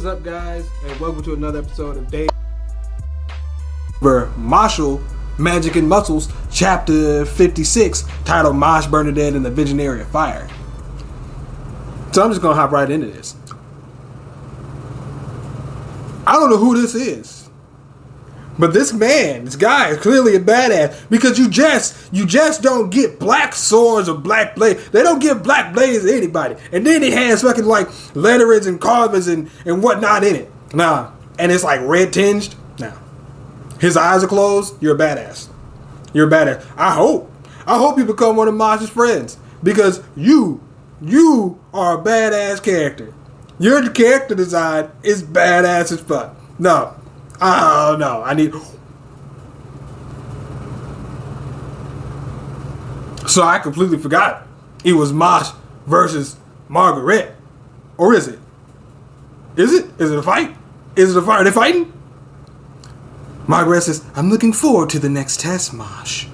is up, guys, and welcome to another episode of Dave Mashle, Magic and Muscles, Chapter 56, titled Mosh Bernadette and the Visionary of Fire. So I'm just going to hop right into this. I don't know who this is, but this guy is clearly a badass, because you just don't get black swords or black blades. They don't give black blades to anybody. And then it has fucking like letterings and carvings and whatnot in it. Nah. And it's like red tinged. Nah. His eyes are closed. You're a badass. You're a badass. I hope you become one of Mosh's friends, because you are a badass character. Your character design is badass as fuck. No. Oh no, So I completely forgot. It was Mosh versus Margaret. Or is it? Is it? Is it a fight? Is it a fight? Are they fighting? Margaret says, I'm looking forward to the next test, Mosh.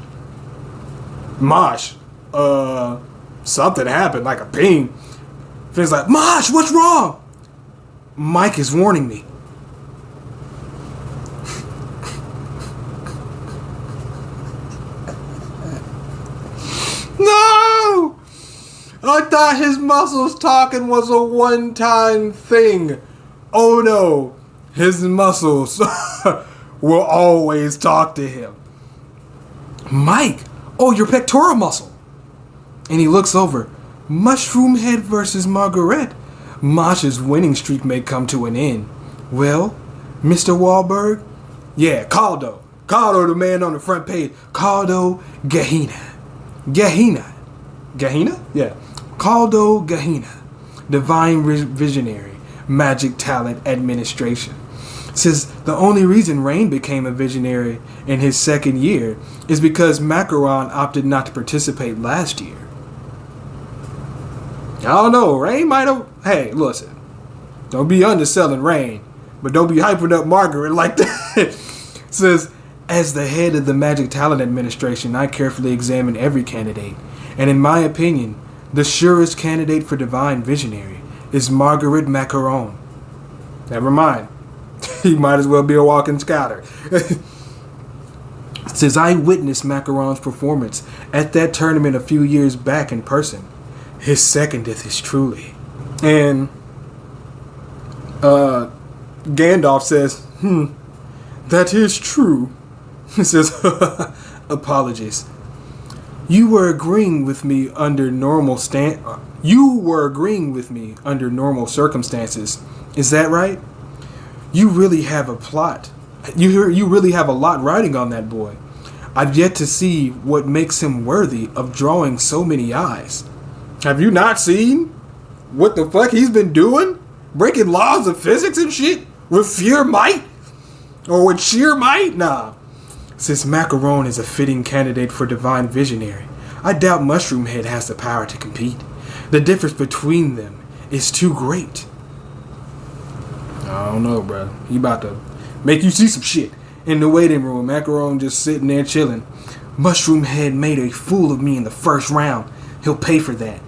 Mosh. Something happened, like a ping. Finn's like, Mosh, what's wrong? Mike is warning me. No! I thought his muscles talking was a one-time thing. Oh no. His muscles will always talk to him. Mike! Oh, your pectoral muscle. And he looks over. Mushroom Head versus Margaret. Mosh's winning streak may come to an end. Well, Mr. Wahlberg? Yeah, Caldo. Caldo, the man on the front page. Caldo Gehenna. Gehenna? Yeah. Caldo Gehenna. Divine Visionary. Magic Talent Administration. Says the only reason Rain became a visionary in his second year is because Macaron opted not to participate last year. I don't know. Rain might have... Hey, listen. Don't be underselling Rain, but don't be hyping up Margaret like that. Says, as the head of the Magic Talent Administration, I carefully examine every candidate, and in my opinion, the surest candidate for Divine Visionary is Margaret Macaron. Never mind. He might as well be a walking scouter. Says, I witnessed Macaron's performance at that tournament a few years back in person. His secondeth is truly. And Gandalf says, that is true. He says, apologies. You were agreeing with me under normal circumstances. Is that right? You really have a plot. You really have a lot riding on that boy. I've yet to see what makes him worthy of drawing so many eyes. Have you not seen what the fuck he's been doing? Breaking laws of physics and shit? With sheer might? Or with sheer might? Nah. Since Macaron is a fitting candidate for Divine Visionary, I doubt Mushroom Head has the power to compete. The difference between them is too great. I don't know, bro. He about to make you see some shit. In the waiting room, Macaron just sitting there chilling. Mushroom Head made a fool of me in the first round. He'll pay for that.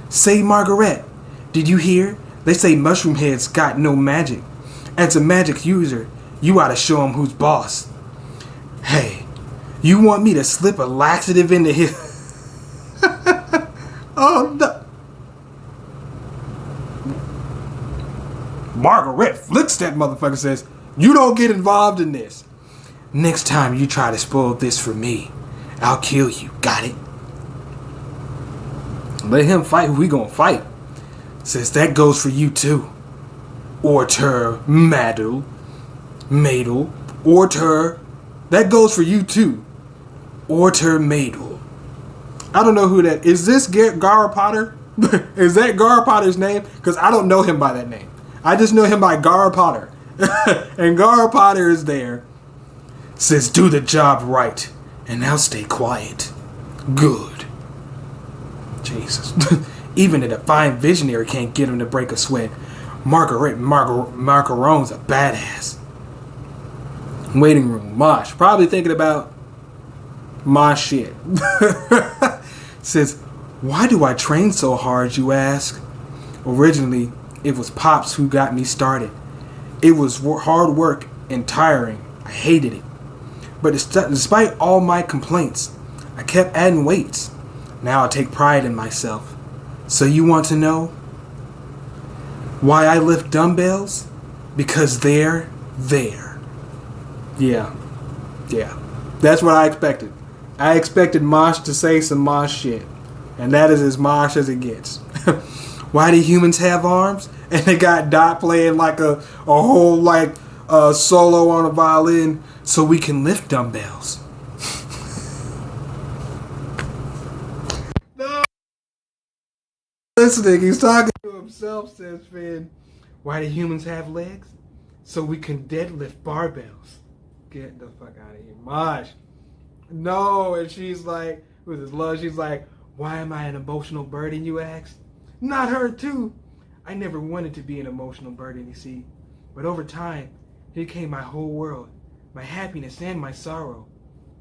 Say, Margaret, did you hear? They say Mushroom Head's got no magic. As a magic user, you ought to show him who's boss. Hey, you want me to slip a laxative into his... Oh, no. Margaret flicks that motherfucker, says, you don't get involved in this. Next time you try to spoil this for me, I'll kill you. Got it? Let him fight who we gonna fight. Says that goes for you too. Orter Madel. Orter. That goes for you too. Orter Madel. I don't know who that is. This Gara Potter? Is that Gara Potter's name? Because I don't know him by that name. I just know him by Gara Potter. And Gara Potter is there. Says do the job right. And now stay quiet. Good. Jesus. Even a Divine Visionary can't get him to break a sweat. Macaron's a badass. Waiting room. Mosh. Probably thinking about my shit. Says, why do I train so hard, you ask? Originally, it was Pops who got me started. It was hard work and tiring. I hated it. But despite all my complaints, I kept adding weights. Now I take pride in myself. So you want to know why I lift dumbbells? Because they're there. Yeah. That's what I expected. I expected Mosh to say some Mosh shit. And that is as Mosh as it gets. Why do humans have arms? And they got Dot playing like a whole like solo on a violin so we can lift dumbbells. No. Listening, he's talking to himself, says Finn. Why do humans have legs? So we can deadlift barbells. Get the fuck out of here. Mosh. No, and she's like, with his love, she's like, why am I an emotional burden, you ask? Not her, too. I never wanted to be an emotional burden, you see. But over time, here came my whole world, my happiness and my sorrow.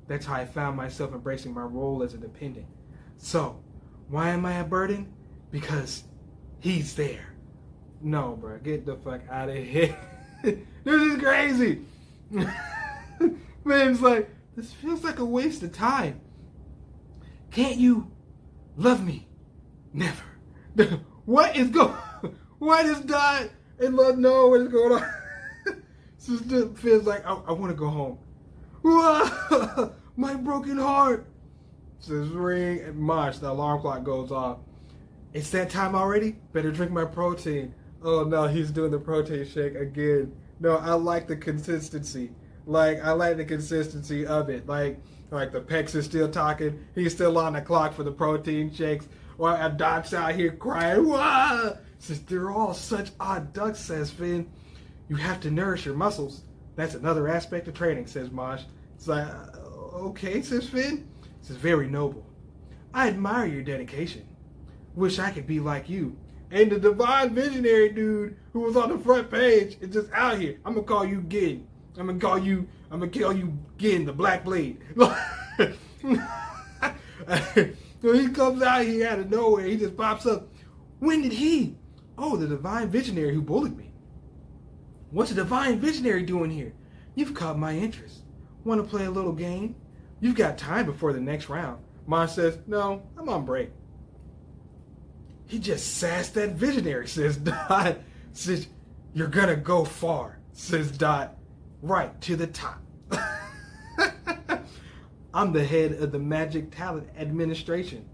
That's how I found myself embracing my role as a dependent. So, why am I a burden? Because he's there. No, bro, get the fuck out of here. This is crazy. Man, it's like, this feels like a waste of time. Can't you love me? Never. What is going on? Why does Dot and Love know what is going on? Sister feels like, I want to go home. My broken heart. Says ring and Mosh, the alarm clock goes off. It's that time already? Better drink my protein. Oh no, he's doing the protein shake again. No, I like the consistency. I like the consistency of it. Like the Pex is still talking. He's still on the clock for the protein shakes. While Dot's out here crying. Wah! Since they're all such odd ducks, says Finn. You have to nourish your muscles. That's another aspect of training, says Mosh. It's like, okay, says Finn. This is very noble. I admire your dedication. Wish I could be like you. And the divine visionary dude who was on the front page is just out here. I'm gonna call you Gin. I'm gonna call you Gin, the Black Blade. So he comes out here out of nowhere. He just pops up. When did he? Oh, the divine visionary who bullied me. What's a divine visionary doing here? You've caught my interest. Want to play a little game? You've got time before the next round. Mosh says, no, I'm on break. He just sassed that visionary, says Dot. Says, you're gonna go far, says Dot. Right to the top. I'm the head of the Magic Talent Administration,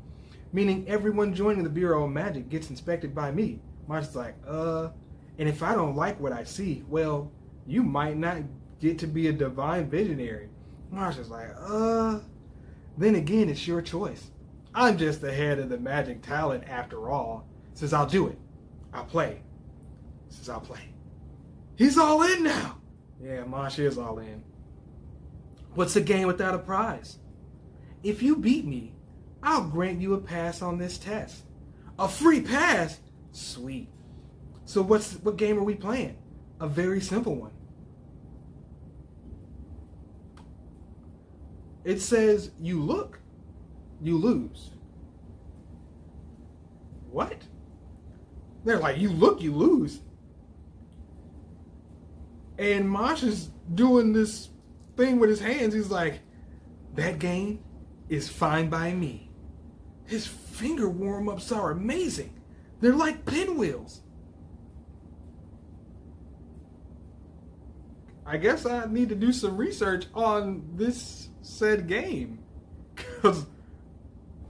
meaning everyone joining the Bureau of Magic gets inspected by me. Mosh's like, and if I don't like what I see, well, you might not get to be a divine visionary. Mosh is like, then again, it's your choice. I'm just the head of the Magic Talent after all. Says, I'll do it. I'll play. Says, I'll play. He's all in now. Yeah, Mosh is all in. What's a game without a prize? If you beat me, I'll grant you a pass on this test. A free pass? Sweet. So what game are we playing? A very simple one. It says, you look, you lose. What? They're like, you look, you lose. And Mosh is doing this thing with his hands. He's like, that game is fine by me. His finger warm-ups are amazing. They're like pinwheels. I guess I need to do some research on this said game. Because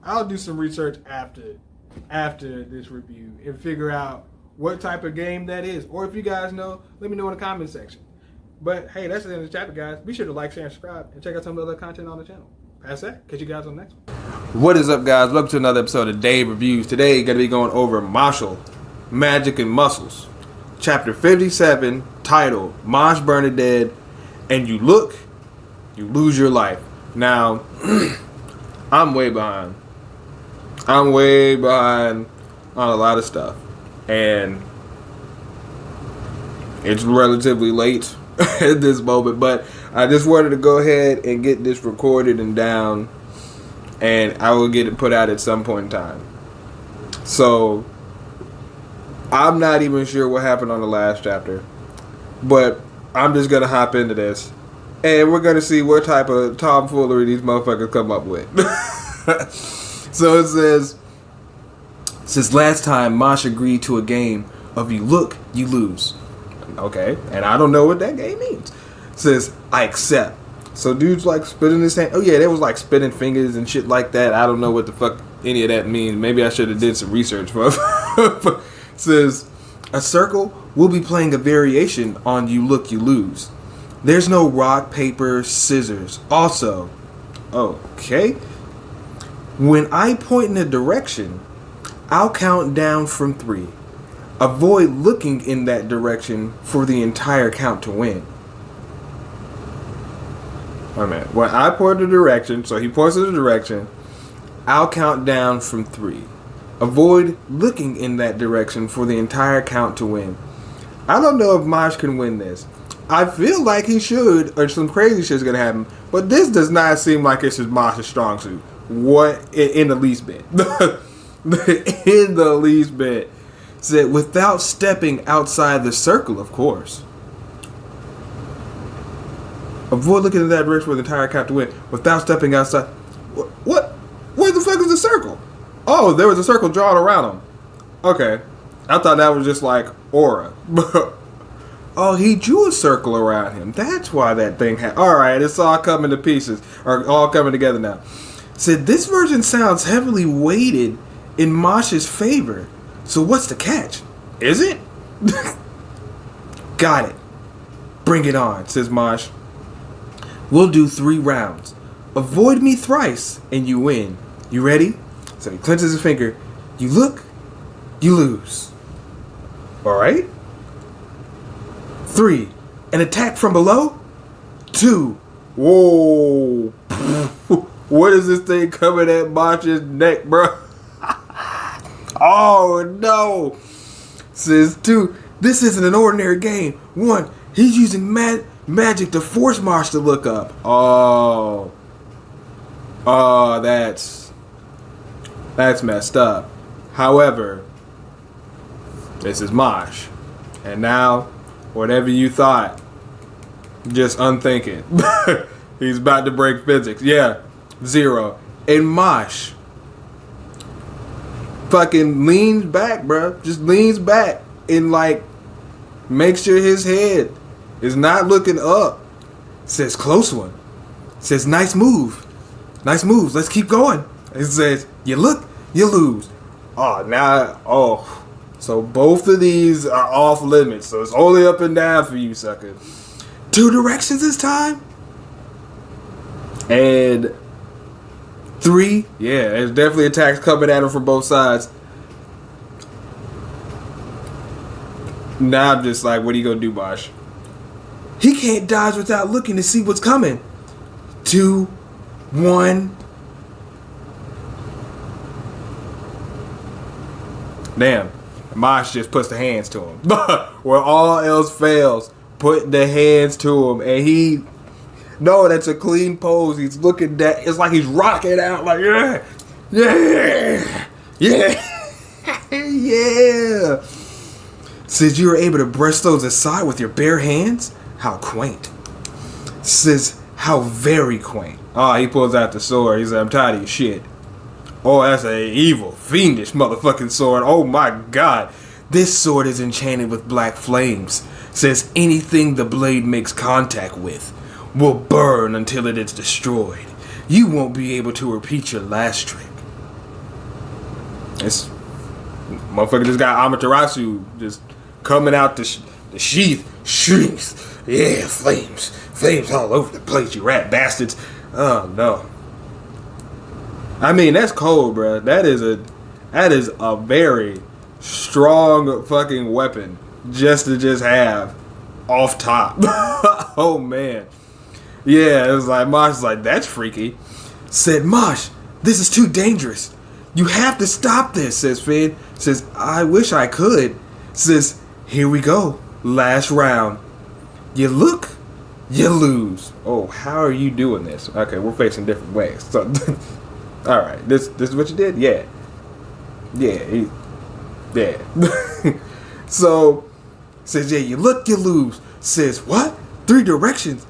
I'll do some research after this review and figure out what type of game that is. Or if you guys know, let me know in the comment section. But hey, that's the end of the chapter, guys. Be sure to like, share, and subscribe, and check out some of the other content on the channel. Past that, catch you guys on the next one. What is up, guys? Welcome to another episode of Dave Reviews. Today, going to be going over Mashle, Magic and Muscles. Chapter 57, titled, Mosh Bernadette, and you look, you lose your life. Now, I'm way behind. I'm way behind on a lot of stuff. And it's relatively late at this moment, but I just wanted to go ahead and get this recorded and down, and I will get it put out at some point in time. So I'm not even sure what happened on the last chapter. But I'm just gonna hop into this, and we're gonna see what type of tomfoolery these motherfuckers come up with. So it says, since last time Mosh agreed to a game of you look, you lose. Okay, and I don't know what that game means. It says, I accept. So dude's like spitting his hand. Oh yeah, they was like spitting fingers and shit like that. I don't know what the fuck any of that means. Maybe I should have did some research for it. Says, a circle will be playing a variation on you look, you lose. There's no rock, paper, scissors. Also, okay, when I point in a direction, I'll count down from 3. Avoid looking in that direction for the entire count to win. Wait a minute. When I point the direction, so he points in the direction, I'll count down from 3. Avoid looking in that direction for the entire count to win. I don't know if Mosh can win this. I feel like he should, or some crazy shit's gonna happen, but this does not seem like it's his Mosh's strong suit. What? In the least bit. In the least bit. Said, without stepping outside the circle, of course. Avoid looking in that direction for the entire count to win. Without stepping outside. What? Where the fuck is the circle? Oh, there was a circle drawn around him. Okay. I thought that was just like aura. Oh, he drew a circle around him. That's why that thing had. Alright, it's all coming to pieces. Or all coming together now. Said, this version sounds heavily weighted in Mosh's favor. So what's the catch? Is it? Got it. Bring it on, says Mosh. We'll do 3 rounds. Avoid me thrice, and you win. You ready? So he clenches his finger. You look, you lose. Alright? 3. An attack from below. 2. Whoa. What is this thing coming at Mosh's neck, bro? Oh no. Says 2. This isn't an ordinary game. 1. He's using magic to force Mosh to look up. Oh, that's messed up. However, this is Mosh, and now whatever you thought, just unthink it. He's about to break physics. Yeah, 0. And Mosh fucking leans back, bro. Just leans back and like makes sure his head is not looking up. Says, close one. Says, nice move. Nice moves. Let's keep going. It says, you look, you lose. Oh, now, so both of these are off limits. So it's only up and down for you, sucker. 2 directions this time. And 3, yeah, there's definitely attacks coming at him from both sides. Now I'm just like, what are you gonna do, Mosh? He can't dodge without looking to see what's coming. 2, 1. Damn. Mosh just puts the hands to him. Where all else fails, put the hands to him. And he... No, that's a clean pose. He's looking that. It's like he's rocking out like, yeah. Yeah. Yeah. Yeah. Says you were able to brush those aside with your bare hands? How quaint. Says, how very quaint. Oh, he pulls out the sword. He says, I'm tired of your shit. Oh, that's a evil, fiendish motherfucking sword. Oh my god. This sword is enchanted with black flames. Says anything the blade makes contact with will burn until it is destroyed. You won't be able to repeat your last trick. This motherfucker just got Amaterasu just coming out the sheath. Shrieks. Yeah, flames. Flames all over the place, you rat bastards. Oh no. I mean, that's cold, bro. That is a very strong fucking weapon just to have off top. Oh man. Yeah, it was like, Mosh was like, that's freaky. Said, Mosh, this is too dangerous. You have to stop this, says Finn. Says, I wish I could. Says, here we go. Last round. You look, you lose. Oh, how are you doing this? Okay, we're facing different ways. So, alright, this is what you did? Yeah. Yeah. So, says, yeah, you look, you lose. says, what? 3 directions?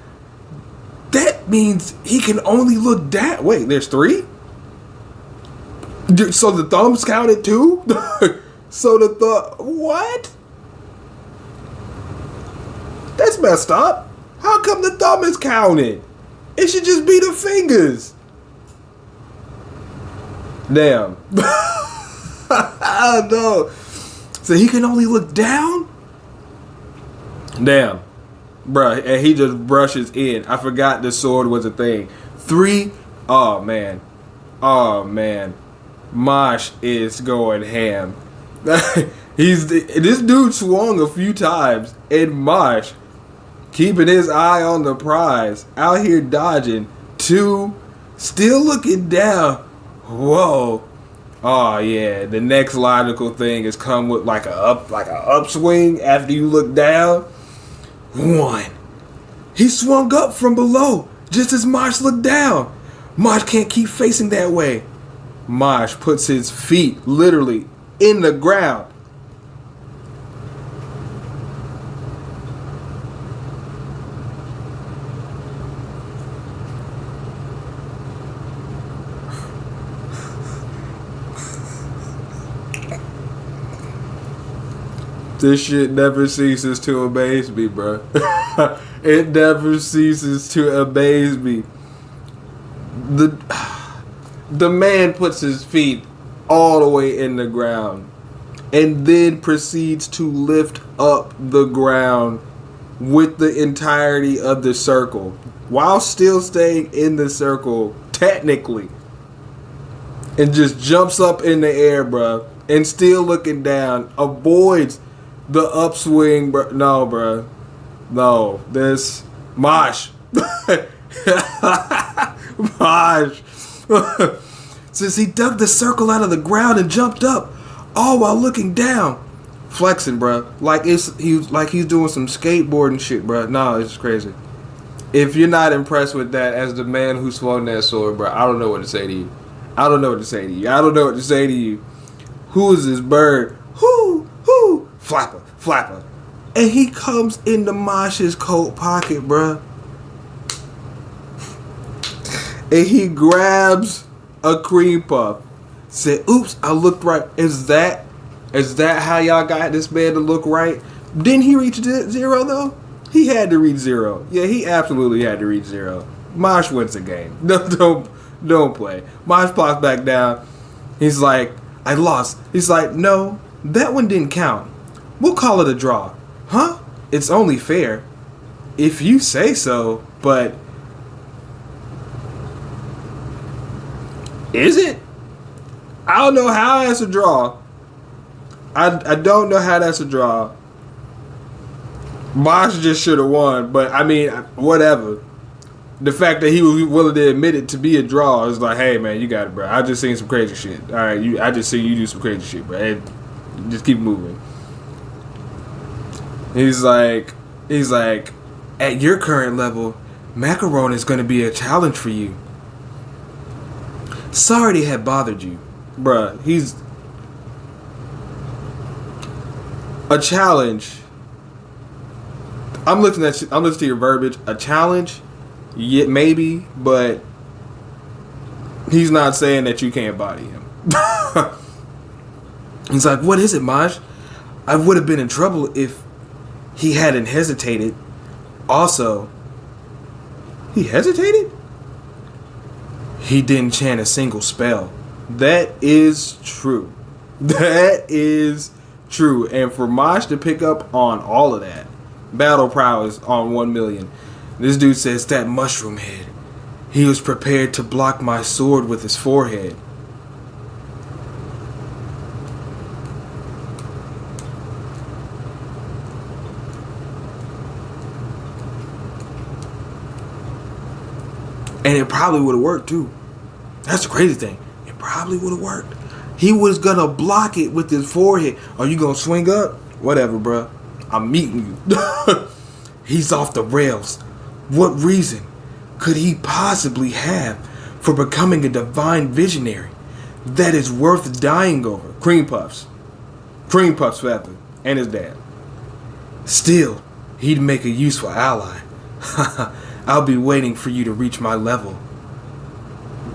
That means he can only look down. Wait, there's 3? So the thumbs counted too? So what? That's messed up. How come the thumb is counted? It should just be the fingers. Damn. I know. So he can only look down? Damn. Bruh, and he just brushes in. I forgot the sword was a thing. 3. Oh, man. Oh, man. Mosh is going ham. This dude swung a few times, and Mosh, keeping his eye on the prize, out here dodging. 2, still looking down. Whoa. Oh yeah, the next logical thing is come with like a upswing after you look down. 1. He swung up from below just as Mosh looked down. Mosh can't keep facing that way. Mosh puts his feet literally in the ground. This shit never ceases to amaze me, bro. It never ceases to amaze me. The man puts his feet all the way in the ground and then proceeds to lift up the ground with the entirety of the circle while still staying in the circle technically, and just jumps up in the air, bro, and still looking down, avoids the upswing, bro. No, bro. No. This Mosh. Mosh. Since he dug the circle out of the ground and jumped up, all while looking down. Flexing, bro. Like he's doing some skateboarding shit, bro. No, it's crazy. If you're not impressed with that as the man who swung that sword, bro, I don't know what to say to you. I don't know what to say to you. I don't know what to say to you. Who is this bird? Who? Flapper, flapper. And he comes into Mosh's coat pocket, bruh. And he grabs a cream puff. Said, oops, I looked right. Is that how y'all got this man to look right? Didn't he reach 0 though? He had to reach 0. Yeah, he absolutely had to reach 0. Mosh wins the game. Don't play. Mosh plops back down. He's like, I lost. He's like, no, that one didn't count. We'll call it a draw. Huh? It's only fair. If you say so, but... Is it? I don't know how that's a draw. I don't know how that's a draw. Mosh just should have won, but I mean, whatever. The fact that he was willing to admit it to be a draw is like, hey man, you got it, bro. I just seen some crazy shit. All right, I just seen you do some crazy shit, bro. Hey, just keep moving. He's like, at your current level, macaroni is going to be a challenge for you. Sorry to have bothered you, bruh. He's a challenge. I'm listening to your verbiage. A challenge, yeah, maybe, but he's not saying that you can't body him. He's like, what is it, Maj? I would have been in trouble if he hadn't hesitated. Also, he hesitated? He didn't chant a single spell. That is true. That is true. And for Mosh to pick up on all of that, battle prowess on 1 million. This dude says, that mushroom head. He was prepared to block my sword with his forehead. And it probably would have worked too. That's the crazy thing. It probably would have worked. He was gonna block it with his forehead. Are you gonna swing up? Whatever, bruh. I'm meeting you. He's off the rails. What reason could he possibly have for becoming a divine visionary that is worth dying over? Cream Puffs. Cream Puffs forever. And his dad. Still, He'd make a useful ally. I'll be waiting for you to reach my level.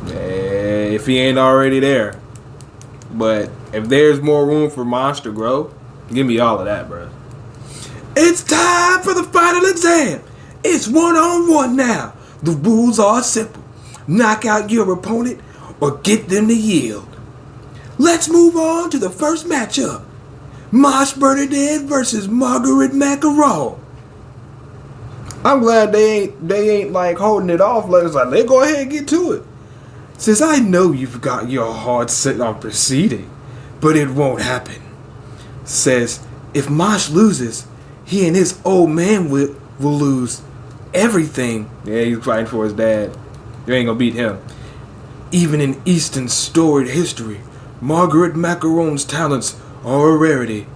If he ain't already there. But if there's more room for Mashle to grow, give me all of that, bro. It's time for the final exam. It's 1-on-1 now. The rules are simple. Knock out your opponent or get them to yield. Let's move on to the first matchup. Mosh Bernadette versus Margaret Macaron. I'm glad they ain't like holding it off. It's like, let's go ahead and get to it. Says, I know you've got your heart set on proceeding, but it won't happen. Says, if Mosh loses, he and his old man will lose everything. Yeah, he's fighting for his dad. You ain't gonna beat him. Even in Eastern storied history, Margaret Macaron's talents are a rarity.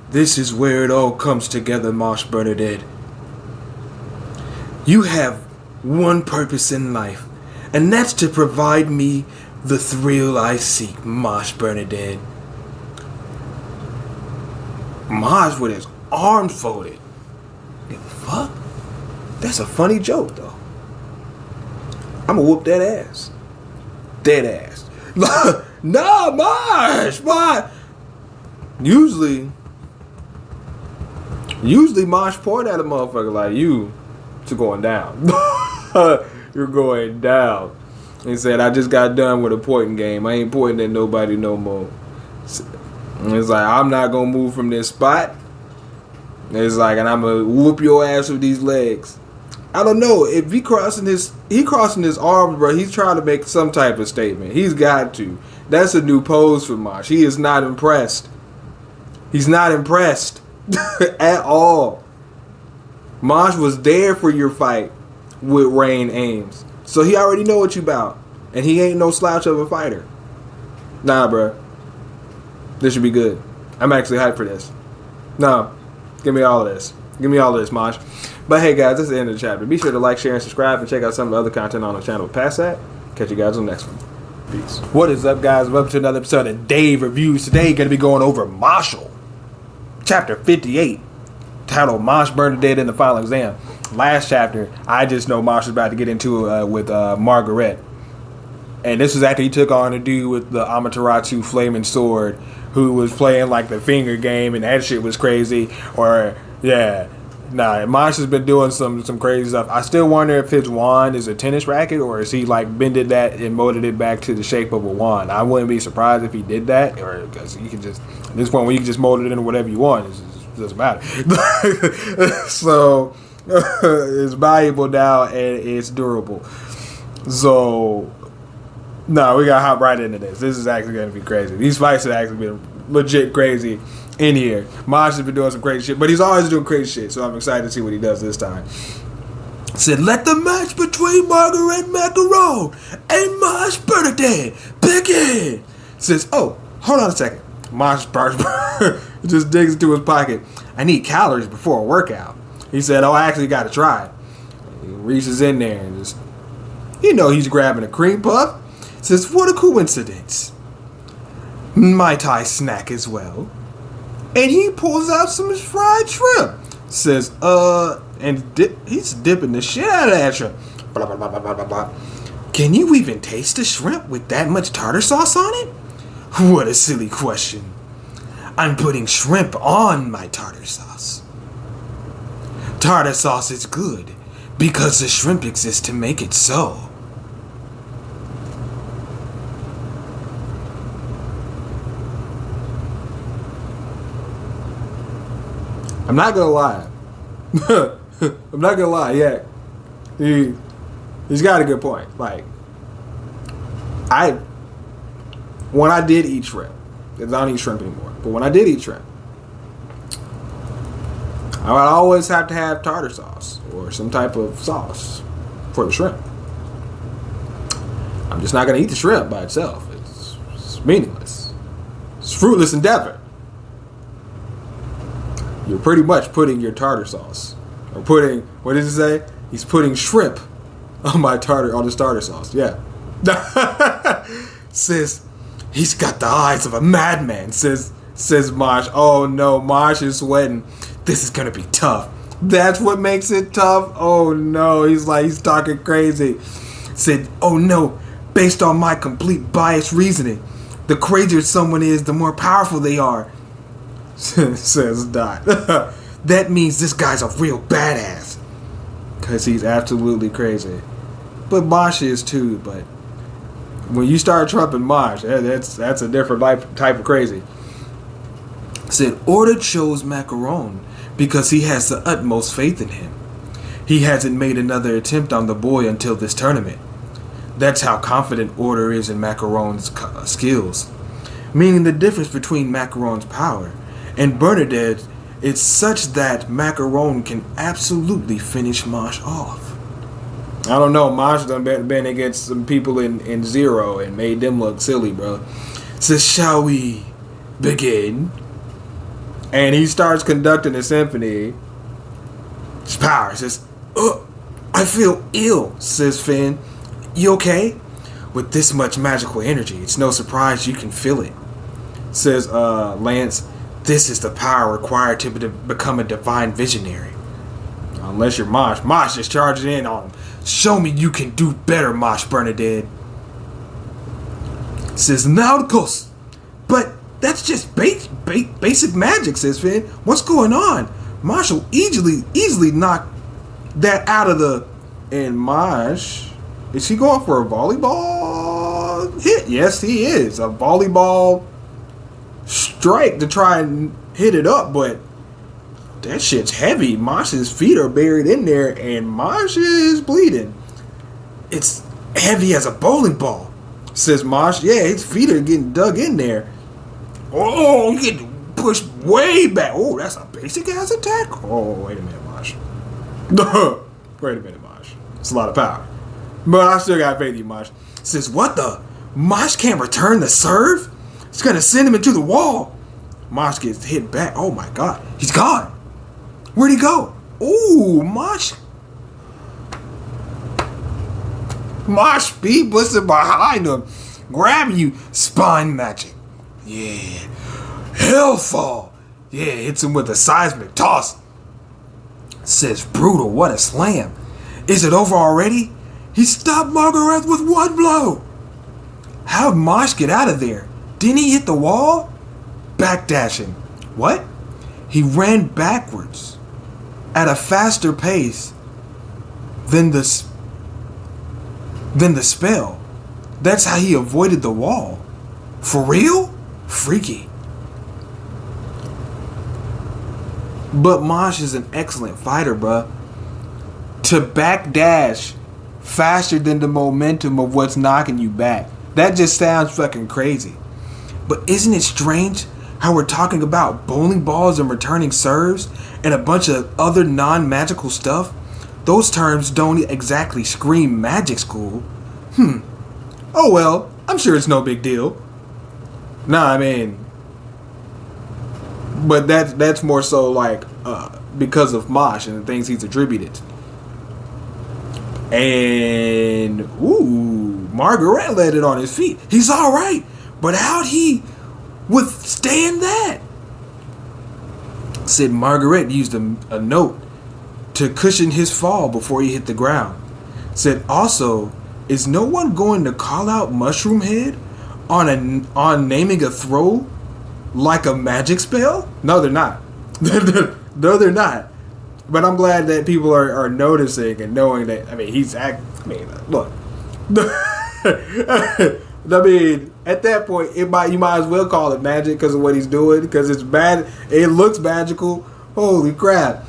This is where it all comes together, Mosh Bernadette. You have one purpose in life, and that's to provide me the thrill I seek, Mosh Bernadette. Mosh with his arms folded. Give a fuck? That's a funny joke, though. I'ma whoop that ass. Dead ass. Nah, Mosh! Usually Mosh point at a motherfucker like, you to going down. You're going down. He said, I just got done with a pointing game. I ain't pointing at nobody no more. And it's like, I'm not gonna move from this spot. It's like, and I'm gonna whoop your ass with these legs. I don't know if he crossing his arms, bro. He's trying to make some type of statement. He's got to. That's a new pose for Mosh. He is not impressed. He's not impressed at all. Mosh was there for your fight with Rain Ames, so he already know what you about, and he ain't no slouch of a fighter. Nah, bro. This should be good. I'm actually hyped for this. No, give me all of this. Give me all of this, Mosh. But hey, guys, that's the end of the chapter. Be sure to like, share, and subscribe, and check out some of the other content on the channel past that. Catch you guys on the next one. Peace. What is up, guys? Welcome to another episode of Dave Reviews. Today, going to be going over Mashle, chapter 58, titled Mosh Bernadette in the Final Exam. Last chapter, I just know Mosh was about to get into with Margaret. And this was after he took on a dude with the Amaterasu flaming sword who was playing like the finger game, and that shit was crazy. Or, yeah. Nah, Mosh has been doing some crazy stuff. I still wonder if his wand is a tennis racket, or is he like bended that and molded it back to the shape of a wand. I wouldn't be surprised if he did that, or because you can just, at this point, when you can just mold it into whatever you want, it doesn't matter. So, it's valuable now and it's durable. So, no, we gotta hop right into this. This is actually gonna be crazy. These fights have actually been legit crazy in here. Mosh has been doing some crazy shit, but he's always doing crazy shit, so I'm excited to see what he does this time. Said, let the match between Margaret Macaron and Mosh Bernadette begin. Says, oh, hold on a second. Mosh just digs into his pocket. I need calories before a workout. He said, oh, I actually got to try it. He reaches in there and just, he's grabbing a cream puff. Says, what a coincidence. Might I snack as well? And he pulls out some fried shrimp. Says, he's dipping the shit out of that shrimp. Blah, blah, blah, blah, blah, blah, blah. Can you even taste a shrimp with that much tartar sauce on it? What a silly question. I'm putting shrimp on my tartar sauce. Tartar sauce is good because the shrimp exists to make it so. I'm not gonna lie. I'm not gonna lie. Yeah, he's got a good point. Like, when I did eat shrimp, because I don't eat shrimp anymore, but when I did eat shrimp, I would always have to have tartar sauce or some type of sauce for the shrimp. I'm just not gonna eat the shrimp by itself. It's meaningless. It's fruitless endeavor. You're pretty much putting your tartar sauce, or putting, what does it say? He's putting shrimp on his tartar sauce. Yeah. Says, he's got the eyes of a madman. Says Mosh. Oh no, Mosh is sweating. This is gonna be tough. That's what makes it tough? Oh no, he's talking crazy. Said, oh no, based on my complete biased reasoning, the crazier someone is, the more powerful they are. Says Dot. That means this guy's a real badass. Because he's absolutely crazy. But Mashle is too, but when you start trumping Mosh, that's a different type of crazy. Said, Order chose Macaron because he has the utmost faith in him. He hasn't made another attempt on the boy until this tournament. That's how confident Order is in Macaron's skills. Meaning the difference between Macaron's power and Bernadette is such that Macaron can absolutely finish Mosh off. I don't know, Mosh done been against some people in Zero and made them look silly, bro. Says, shall we begin? And he starts conducting a symphony. His power says, I feel ill, says Finn. You okay? With this much magical energy, it's no surprise you can feel it. Says Lance, this is the power required to become a divine visionary. Unless you're Mosh. Mosh is charging in on him. Show me you can do better, Mosh Bernadette. Says Nauticus. But that's just basic magic, says Finn. What's going on? Mosh will easily knock that out of the... And Mosh... Is he going for a volleyball hit? Yes, he is. A volleyball strike to try and hit it up, but that shit's heavy. Mosh's feet are buried in there, and Mosh is bleeding. It's heavy as a bowling ball, says Mosh. Yeah, his feet are getting dug in there. Oh, you get pushed way back. Oh, that's a basic ass attack. Oh, wait a minute, Mosh. Wait a minute, Mosh. It's a lot of power. But I still got faith in you, Mosh. Says, what the? Mosh can't return the serve? It's gonna send him into the wall. Mosh gets hit back. Oh my god. He's gone. Where'd he go? Ooh, Mosh. Mosh speed blitzing behind him. Grabbing you. Spine magic. Yeah. Hellfall. Yeah, hits him with a seismic toss. Says, brutal, what a slam. Is it over already? He stopped Margaret with one blow. How'd Mosh get out of there? Didn't he hit the wall? Backdashing. What? He ran backwards at a faster pace than the spell. That's how he avoided the wall. For real? Freaky. But Mosh is an excellent fighter, bruh. To backdash faster than the momentum of what's knocking you back. That just sounds fucking crazy. But isn't it strange how we're talking about bowling balls and returning serves and a bunch of other non-magical stuff? Those terms don't exactly scream magic school. Oh well, I'm sure it's no big deal. Nah, I mean... But that's more so like because of Mosh and the things he's attributed. And, ooh, Margaret landed on his feet. He's all right, but how'd he withstand that? Said Margaret used a note to cushion his fall before he hit the ground. Said also, is no one going to call out Mushroom Head on naming a throw like a magic spell? No, they're not. No, they're not. But I'm glad that people are noticing and knowing that. I mean, look. I mean, at that point, you might as well call it magic because of what he's doing, because it's bad. It looks magical. Holy crap!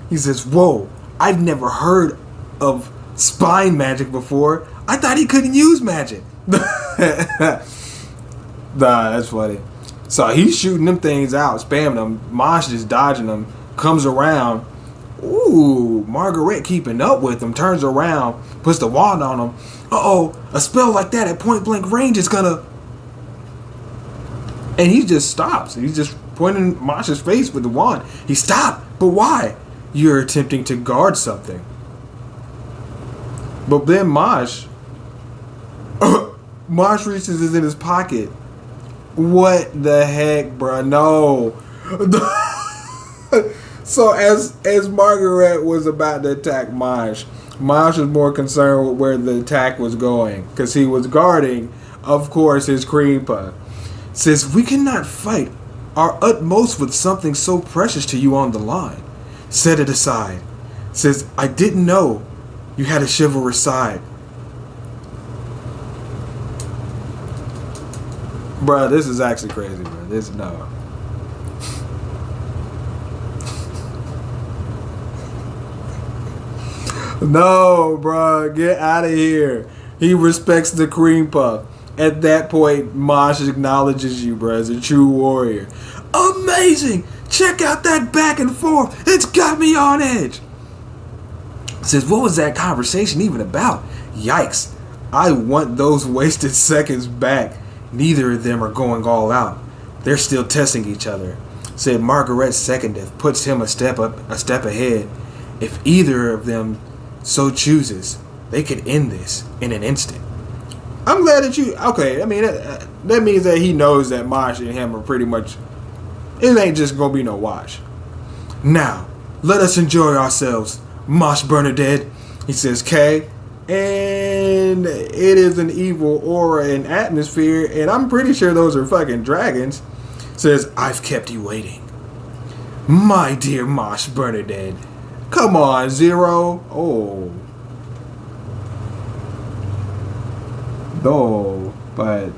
He says, "Whoa! I've never heard of spine magic before. I thought he couldn't use magic." Nah, that's funny. So he's shooting them things out, spamming them. Mosh is dodging them. Comes around. Ooh, Margaret keeping up with him, turns around, puts the wand on him. Uh-oh, a spell like that at point blank range is gonna... And he just stops. He's just pointing Mosh's face with the wand. He stopped, but why? You're attempting to guard something. But then Mosh reaches in his pocket. What the heck, bruh? No. So as Margaret was about to attack Mosh was more concerned with where the attack was going because he was guarding, of course, his cream puff. Says, we cannot fight our utmost with something so precious to you on the line. Set it aside. Says, I didn't know you had a chivalrous side. Bruh, this is actually crazy, bro. This, no. No, bruh. Get out of here. He respects the cream puff. At that point, Mosh acknowledges you, bruh, as a true warrior. Amazing! Check out that back and forth. It's got me on edge. Says, what was that conversation even about? Yikes. I want those wasted seconds back. Neither of them are going all out. They're still testing each other. Said Margaret secondeth, puts him a step ahead. If either of them so chooses, they could end this in an instant. I'm glad that you... Okay, I mean, that means that he knows that Mosh and him are pretty much... It ain't just gonna be no wash. Now, let us enjoy ourselves, Mosh Bernadette. He says, K. And it is an evil aura and atmosphere, and I'm pretty sure those are fucking dragons. Says, I've kept you waiting. My dear Mosh Bernadette. Come on, Zero. Oh. Though, but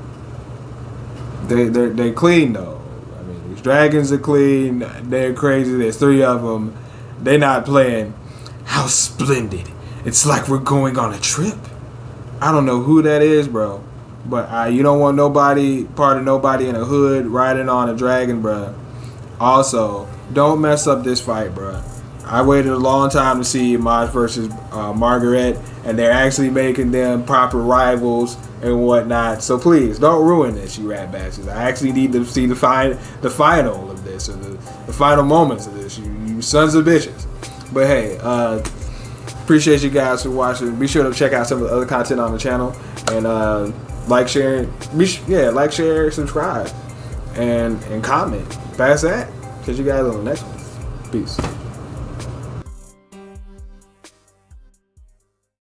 they're clean though. I mean, these dragons are clean. They're crazy. There's 3 of them. They're not playing. How splendid! It's like we're going on a trip. I don't know who that is, bro, but you don't want nobody in a hood riding on a dragon, bro. Also, don't mess up this fight, bro. I waited a long time to see Mosh versus Margaret, and they're actually making them proper rivals and whatnot. So please, don't ruin this, you rat bastards. I actually need to see the final of this, or the final moments of this, you sons of bitches. But hey, appreciate you guys for watching. Be sure to check out some of the other content on the channel, and like, share, subscribe, and comment. Past that, catch you guys on the next one. Peace.